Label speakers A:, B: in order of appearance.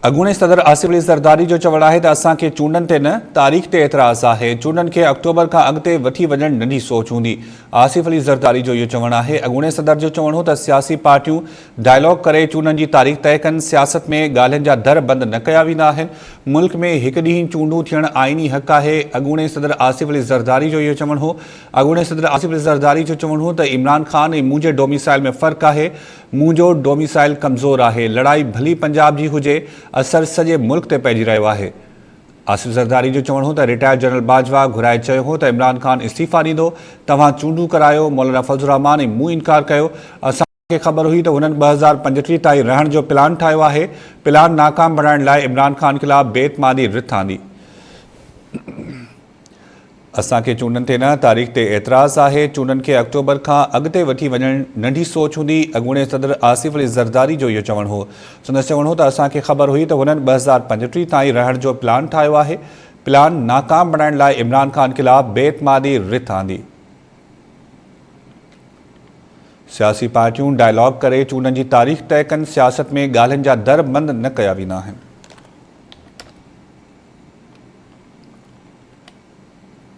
A: अॻूणे सदर आसिफ अली ज़रदारी जो चवणु आहे त असांखे चूंडनि ते न तारीख़ ते एतिराज़ आहे। चूंडनि खे अक्टूबर खां अॻिते वठी वञणु नंढी सोच हूंदी। आसिफ अली ज़रदारी जो इहो चवणु आहे। अॻूणे सदर जो चवणु हो त सियासी पार्टियूं डायलॉग करे चूंडनि जी तारीख़ तय कनि। सियासत में ॻाल्हियुनि जा दर बंदि न कया वेंदा आहिनि। मुल्क में हिकु ॾींहुं चूंडूं थियणु आइनी हक़ आहे। अॻूणे सदर आसिफ अली ज़रदारी जो इहो चवणु हो। अॻूणे सदर आसिफ अली ज़रदारी जो चवणु हो त इमरान ख़ान ऐं मुंहिंजे डोमिसाइल में फ़र्क़ु आहे। मुंहिंजो डोमिसाइल कमज़ोर आहे। लड़ाई भली पंजाब जी हुजे, असर सॼे मुल्क ते पइजी रहियो आहे। आसिफ ज़रदारी जो चवणु हो त रिटायर्ड जनरल बाजवा घुराए चयो हो त इमरान ख़ान इस्तीफ़ा ॾींदो। तव्हां चूंडूं करायो। मौलाना फज़लुर रहमान ऐं मूं इनकार कयो। असांखे ख़बर हुई त हुननि 2035 ताईं रहण जो प्लान ठाहियो आहे। प्लान नाकाम बणाइण लाइ इमरान ख़ान ख़िलाफ़ बेतमादी रिथ आंदी। असांखे चूंडनि ते न तारीख़ ते एतिराज़ आहे। चूंडनि खे अक्टूबर खां अॻिते वठी वञणु नंढी सोच हूंदी। अॻूणे सदर आसिफ अली ज़रदारी जो इहो चवणु हो। संदसि चवणु हो त असांखे ख़बर हुई त हुननि 2035 ताईं रहण जो प्लान ठाहियो आहे। प्लान नाकाम बणाइण लाइ इमरान ख़ान ख़िलाफ़ बेतमादी रिथ आंदी। सियासी पार्टियूं डायलॉग करे चूंडनि जी तारीख़ तय कनि। सियासत में ॻाल्हियुनि जा दर बंदि न कया वेंदा आहिनि।